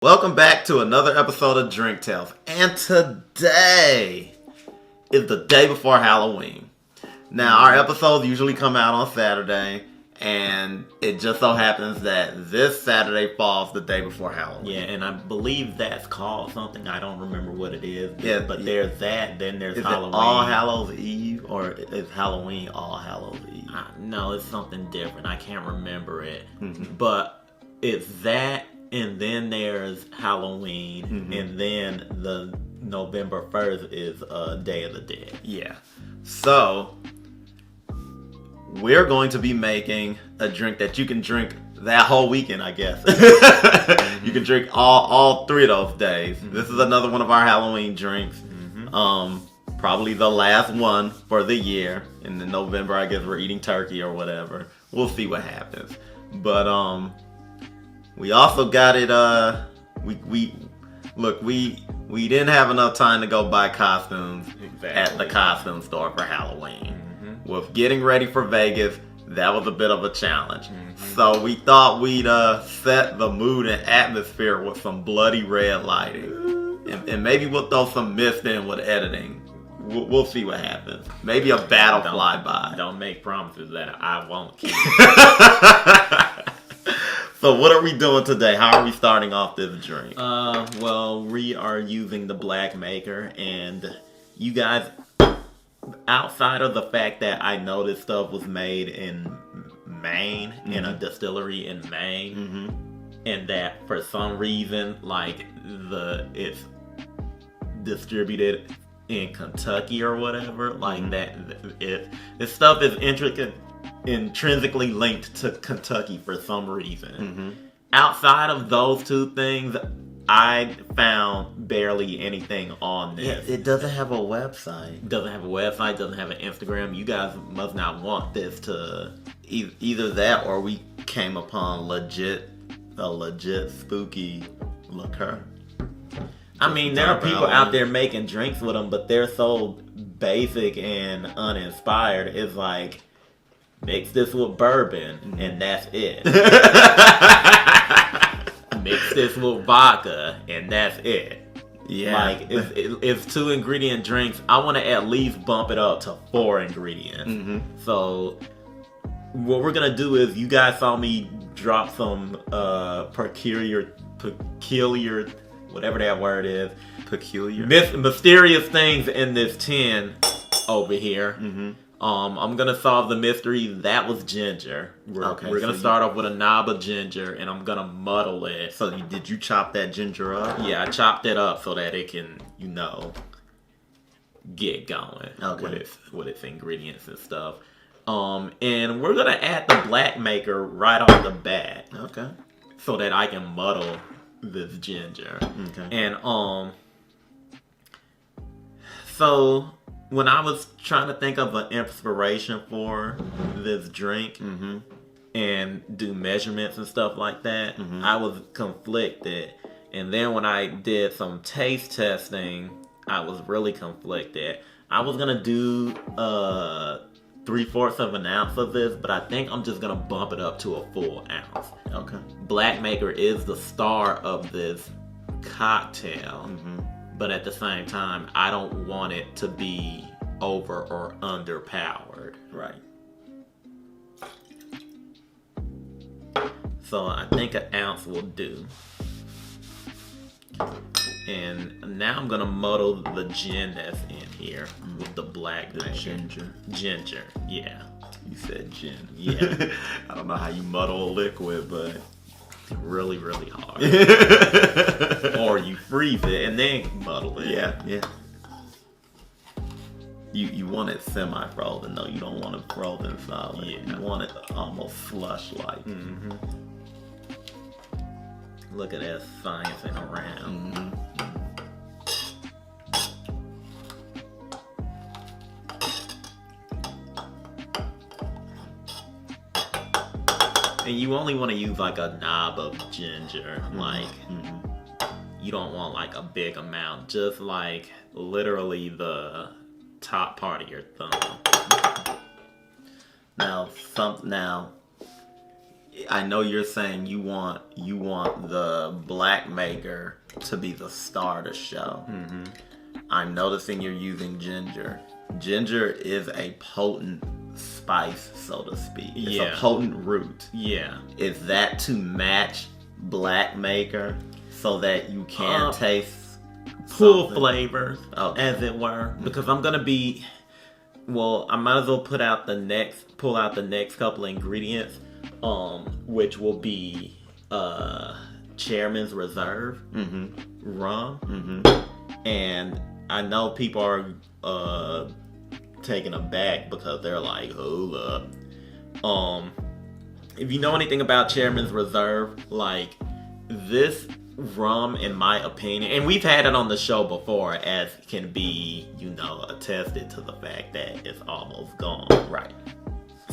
Welcome back to another episode of Drink Tales. And today is the day before Halloween. Now, our episodes usually come out on Saturday, and it just so happens that this Saturday falls the day before Halloween. Yeah, and I believe that's called something. I don't remember what it is. Yeah, but there's that, then there's is Halloween. It All Hallows Eve, or is Halloween All Hallows Eve? No, it's something different. I can't remember it. Mm-hmm. But it's that, and then there's Halloween, and then the November 1st is Day of the Dead. Yeah. So, we're going to be making a drink that you can drink that whole weekend, I guess. You can drink all 3 of those days. This is another one of our Halloween drinks. Probably the last one for the year. And in November, I guess we're eating turkey or whatever. We'll see what happens. But we also got it. We didn't have enough time to go buy costumes at the costume store for Halloween. With getting ready for Vegas, that was a bit of a challenge. So we thought we'd set the mood and atmosphere with some bloody red lighting, and maybe we'll throw some mist in with editing. We'll see what happens. Maybe a battle flyby. Don't make promises that I won't keep. So what are we doing today? How are we starting off this drink? Well, we are using the Blackmaker, and you guys, outside of the fact that I know this stuff was made in Maine, in a distillery in Maine, and that for some reason, like, it's distributed in Kentucky or whatever, like that, this stuff is intrinsically linked to Kentucky for some reason. Outside of those 2 things, I found barely anything on this. It doesn't have a website. Doesn't have a website, doesn't have an Instagram. You guys must not want this to... Either that or we came upon a legit spooky liqueur. I mean, there are people out there making drinks with them, but they're so basic and uninspired. It's like, mix this with bourbon, and that's it. Mix this with vodka, and that's it. Yeah. Like, it's 2 ingredient drinks. I want to at least bump it up to 4 ingredients. So, what we're going to do is, you guys saw me drop some peculiar, whatever that word is. Peculiar. Mysterious things in this tin over here. I'm gonna solve the mystery. That was ginger. We're gonna start off with a knob of ginger, and I'm gonna muddle it. So did you chop that ginger up? Yeah, I chopped it up so that it can, get going with its ingredients and stuff. And we're gonna add the Blackmaker right off the bat. Okay. So that I can muddle this ginger. Okay. And so when I was trying to think of an inspiration for this drink and do measurements and stuff like that, I was conflicted. And then when I did some taste testing, I was really conflicted. I was gonna do 3/4 of an ounce of this, but I think I'm just gonna bump it up to a full ounce. Okay. Blackmaker is the star of this cocktail, but at the same time, I don't want it to be over or underpowered. Right. So I think an ounce will do. And now I'm gonna muddle the gin that's in here with the Blackmaker. Ginger, yeah. You said gin. Yeah. I don't know how you muddle a liquid, but really, really hard. Or you freeze it and then muddle it. Yeah. You want it semi-frozen, though. You don't want it frozen solid. Yeah. You want it almost slush-like. Look at that sciencing around. And you only want to use like a knob of ginger. Like, you don't want like a big amount. Just like literally the top part of your thumb. Now, I know you're saying you want the Blackmaker to be the star of the show. Mm-hmm. I'm noticing you're using ginger. Ginger is a potent spice, so to speak. It's a potent root. Yeah. Is that to match Blackmaker so that you can taste full flavors, as it were? Because I'm gonna be. Well, I might as well pull out the next couple of ingredients, which will be Chairman's Reserve rum, and I know people are taken aback because they're like, hold up. If you know anything about Chairman's Reserve, like this rum, in my opinion, and we've had it on the show before, as can be, attested to the fact that it's almost gone. Right.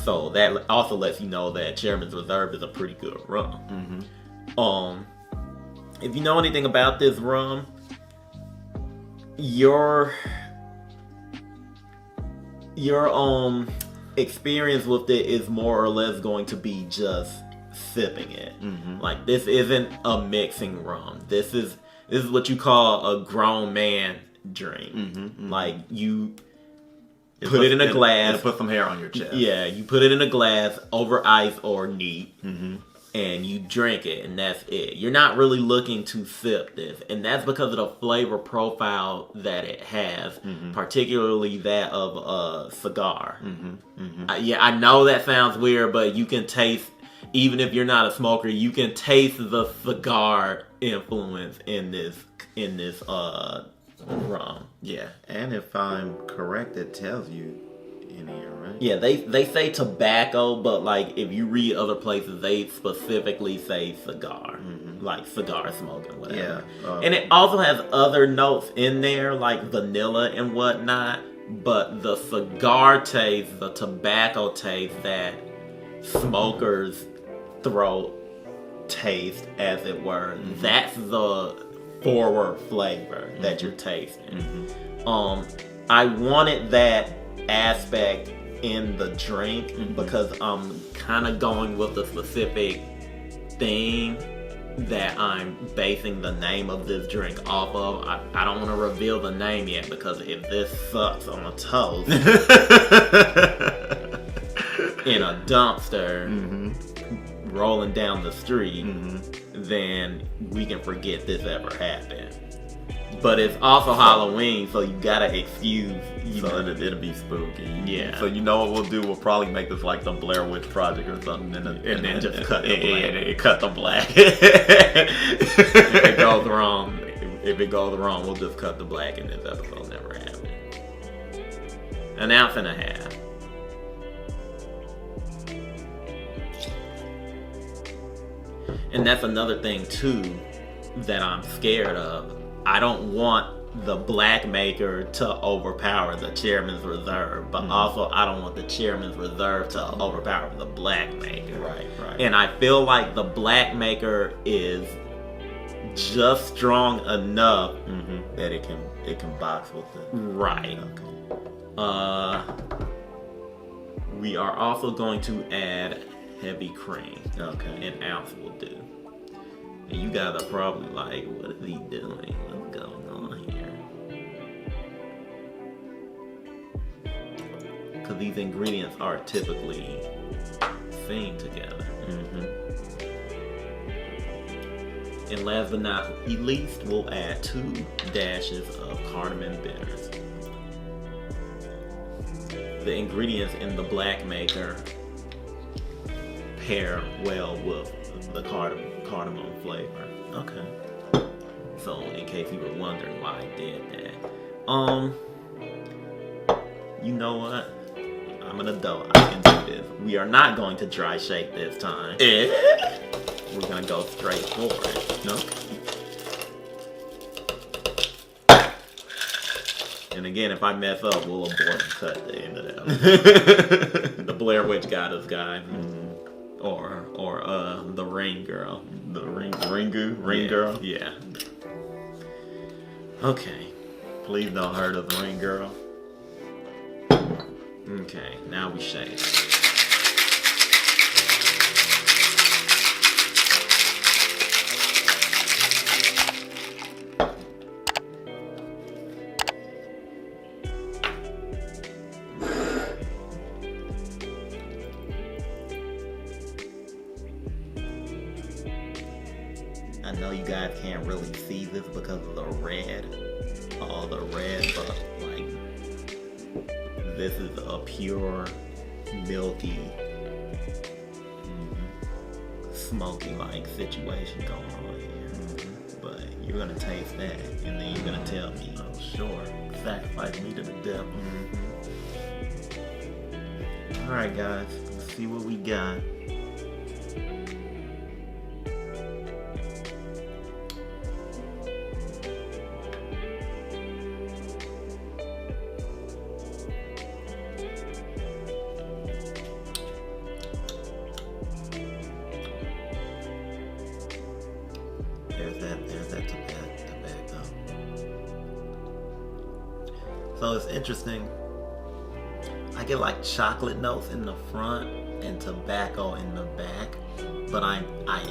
So that also lets you know that Chairman's Reserve is a pretty good rum. If you know anything about this rum, your experience with it is more or less going to be just sipping it. Like, this isn't a mixing rum. This is what you call a grown man drink. Like, you put it in a glass. It'll put some hair on your chest. Yeah, you put it in a glass over ice or neat, and you drink it, and that's it. You're not really looking to sip this, and that's because of the flavor profile that it has, particularly that of a cigar. I know that sounds weird, but you can taste, even if you're not a smoker, you can taste the cigar influence in this rum. Yeah, and if I'm correct, it tells you in here, right? Yeah, they say tobacco, but like if you read other places, they specifically say cigar, like cigar smoking, whatever. Yeah, and it also has other notes in there, like vanilla and whatnot. But the cigar taste, the tobacco taste that smokers throat taste, as it were, that's the forward flavor that you're tasting. I wanted that aspect in the drink because I'm kind of going with the specific theme that I'm basing the name of this drink off of. I don't want to reveal the name yet, because if this sucks on a toast in a dumpster rolling down the street, then we can forget this ever happened. But it's also Halloween, so you gotta excuse. It'll be spooky. Yeah. So you know what we'll do? We'll probably make this like the Blair Witch Project or something, and then just cut the black. Cut the black. If it goes wrong, we'll just cut the black, and this episode never happened. An ounce and a half. And that's another thing too that I'm scared of. I don't want the Blackmaker to overpower the Chairman's Reserve, but also I don't want the Chairman's Reserve to overpower the Blackmaker. Right. And I feel like the Blackmaker is just strong enough that it can box with it. Right. Okay. We are also going to add heavy cream. Okay. An ounce will do. And you guys are probably like, what is he doing? What's going on here? Because these ingredients are typically seen together. And last but not least, we'll add 2 dashes of cardamom bitters. The ingredients in the Blackmaker pair well with the cardamom flavor. Okay. So in case you were wondering why I did that. You know what? I'm an adult. I can do this. We are not going to dry shake this time. We're gonna go straight for it. Okay. And again, if I mess up, we'll abort and cut the end of that. The Blair Witch got us, guys. Or the Ring Girl. The Ring Girl? Yeah. Okay. Please don't hurt us, Ring Girl. Okay, now we shake. guys can't really see this because of the red. All the red, but like this is a pure, milky, smoky like situation going on here. But you're gonna taste that, and then you're gonna tell me, oh sure, sacrifice me to the devil. Alright guys, let's see what we got. There's that tobacco. So it's interesting. I get like chocolate notes in the front and tobacco in the back, but I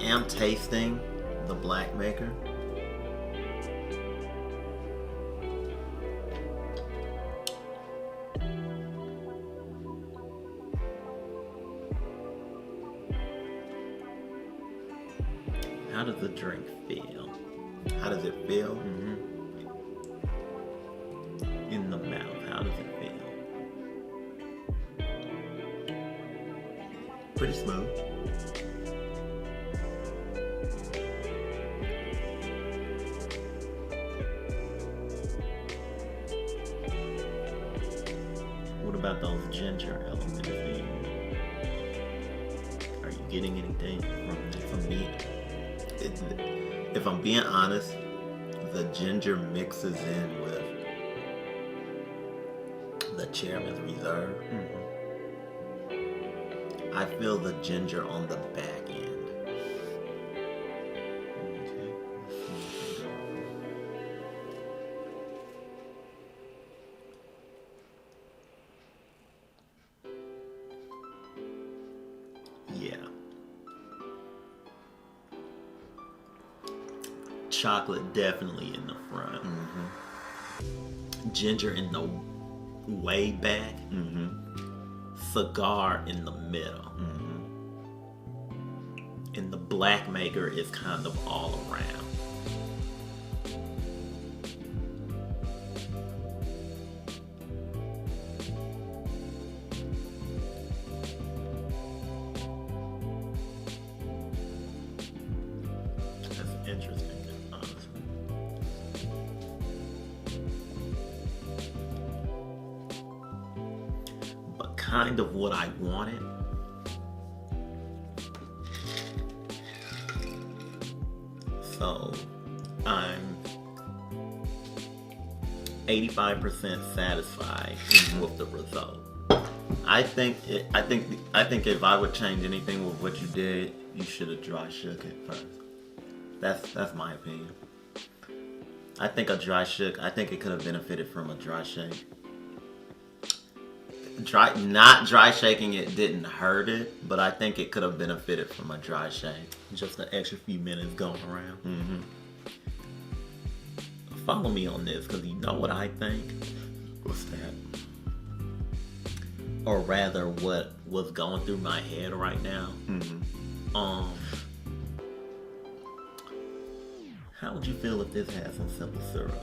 am tasting the Blackmaker. How does the drink feel? How does it feel? In the mouth, how does it feel? Pretty smooth. What about those ginger elements? Are you getting anything from me? If I'm being honest, the ginger mixes in with the Chairman's Reserve. I feel the ginger on the back end. Yeah. Chocolate definitely in the front. Ginger in the way back. Cigar in the middle. And the Blackmaker is kind of all around. That's interesting, honestly. But kind of what I wanted. So I'm 85% satisfied with the result. I think if I would change anything with what you did, you should have dry shook it first. That's my opinion. I think it could have benefited from a dry shake. Not dry shaking it didn't hurt it, but I think it could have benefited from a dry shake. Just an extra few minutes going around. Follow me on this, because you know what I think. What's that? Or rather, what was going through my head right now. How would you feel if this had some simple syrup?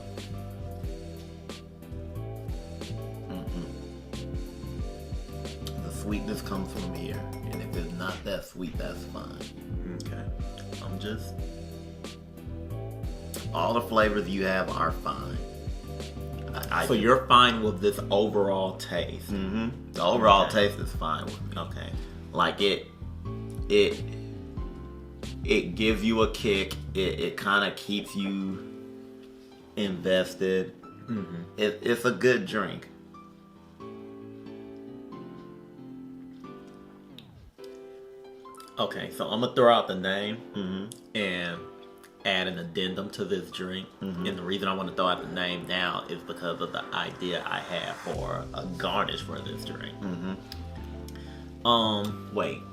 Sweetness comes from here, and if it's not that sweet, that's fine. Okay. All the flavors you have are fine. So you're fine with this overall taste? The overall taste is fine with me. Okay. Like it gives you a kick. It kind of keeps you invested. It's a good drink. Okay, so I'm gonna throw out the name and add an addendum to this drink. And the reason I want to throw out the name now is because of the idea I have for a garnish for this drink. Wait.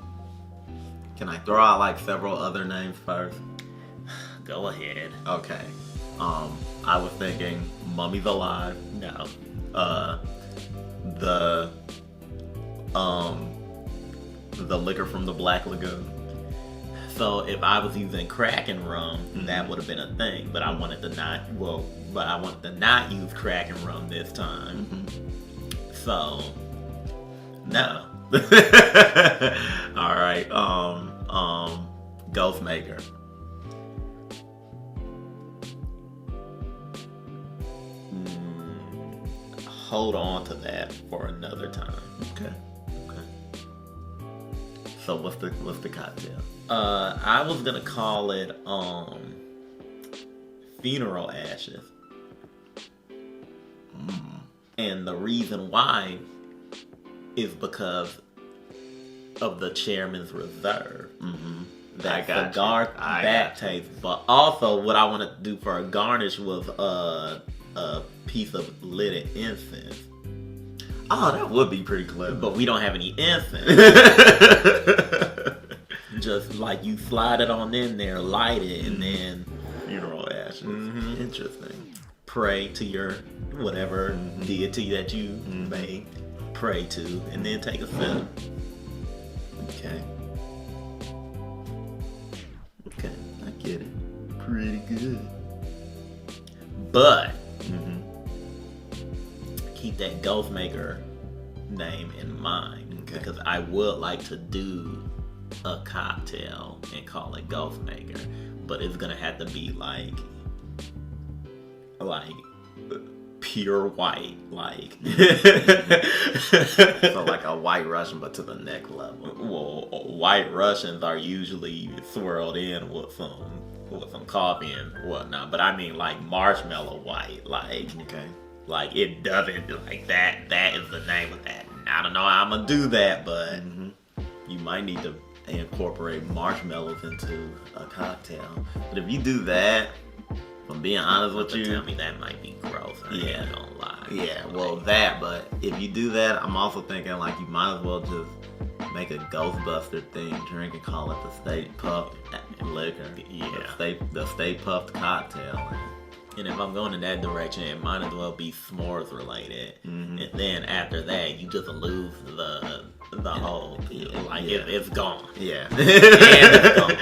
Can I throw out like several other names first? Go ahead. Okay. I was thinking Mummy's Alive. No. The liquor from the Black Lagoon. So if I was using Kraken rum, that would have been a thing. But I wanted to not use Kraken rum this time. So no. All right. Ghostmaker. Hold on to that for another time. Okay. So what's the cocktail? I was gonna call it Funeral Ashes. And the reason why is because of the chairman's reserve. That cigar back taste. But also what I wanted to do for a garnish was a piece of lit incense. Oh, that would be pretty clever. But we don't have any incense. Just like you slide it on in there, light it, and then Funeral ashes. Interesting. pray to your whatever deity that you may pray to, and then take a sip. Okay. Okay, I get it. Pretty good. But keep that Ghostmaker name in mind, because I would like to do a cocktail and call it Ghostmaker, but it's gonna have to be like pure white, like So like a white Russian, but to the neck level. well, white Russians are usually swirled in with some coffee and whatnot, but I mean like marshmallow white, like it doesn't like that. That is the name of that. I don't know how I'm gonna do that, but You might need to incorporate marshmallows into a cocktail. But if you do that, if I'm being honest with you, tell me that might be gross. I ain't gonna lie. Yeah, well that, but if you do that, I'm also thinking like you might as well just make a Ghostbuster themed drink and call it the Stay Puffed Liquor. Yeah. The Stay Puffed Cocktail. And if I'm going in that direction, it might as well be s'mores related. And then after that, you just lose the whole, it's gone. Yeah. And it's gone.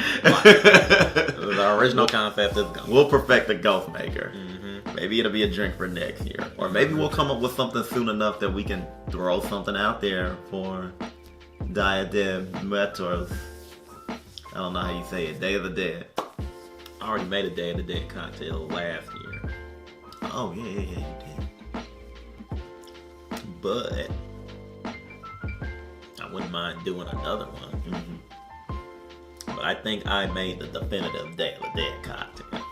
The original concept is gone. We'll perfect the Ghostmaker. Maybe it'll be a drink for next year. Or maybe we'll come up with something soon enough that we can throw something out there for Dia de Muertos. I don't know how you say it. Day of the Dead. I already made a Day of the Dead cocktail last year. Oh, yeah, you did. But I wouldn't mind doing another one. But I think I made the definitive Day of the Dead cocktail.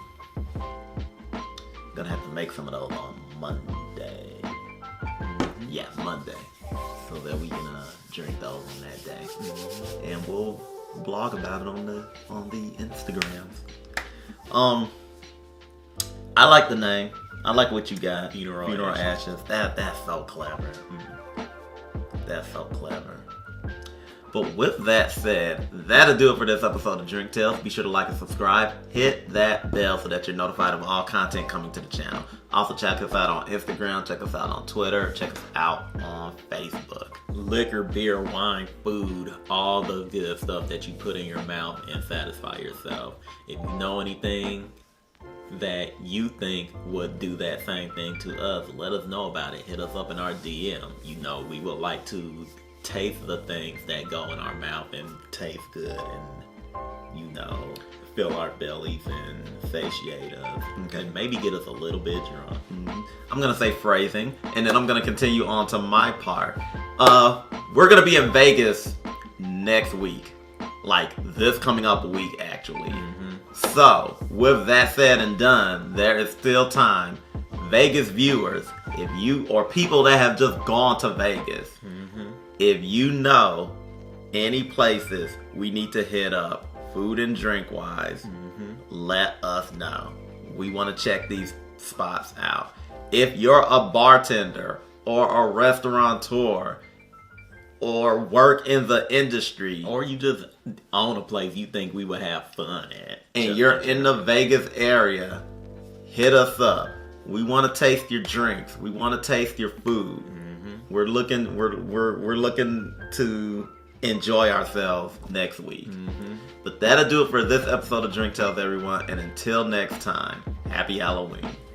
Gonna have to make some of those on Monday. Yeah, Monday. So that we can drink those on that day. And we'll blog about it on the Instagrams. I like the name. I like what you got. Funeral Ashes. That's so clever. That's so clever. But with that said, that'll do it for this episode of Drink Tales. Be sure to like and subscribe. Hit that bell so that you're notified of all content coming to the channel. Also check us out on Instagram. Check us out on Twitter. Check us out on Facebook. Liquor, beer, wine, food, all the good stuff that you put in your mouth and satisfy yourself. If you know anything that you think would do that same thing to us, let us know about it. Hit us up in our DM. You know, we would like to taste the things that go in our mouth and taste good and, you know, fill our bellies and satiate us. And maybe get us a little bit drunk. I'm going to say phrasing, and then I'm going to continue on to my part. We're going to be in Vegas next week. Like, this coming up week, actually. So, with that said and done, there is still time. Vegas viewers, if you, or people that have just gone to Vegas, if you know any places we need to hit up, food and drink wise, let us know. We want to check these spots out. If you're a bartender or a restaurateur or work in the industry, or you just own a place you think we would have fun at, and you're in the Vegas area, hit us up. We want to taste your drinks. We want to taste your food. We're looking to enjoy ourselves next week. But that'll do it for this episode of Drink Tales, everyone. And until next time, happy Halloween.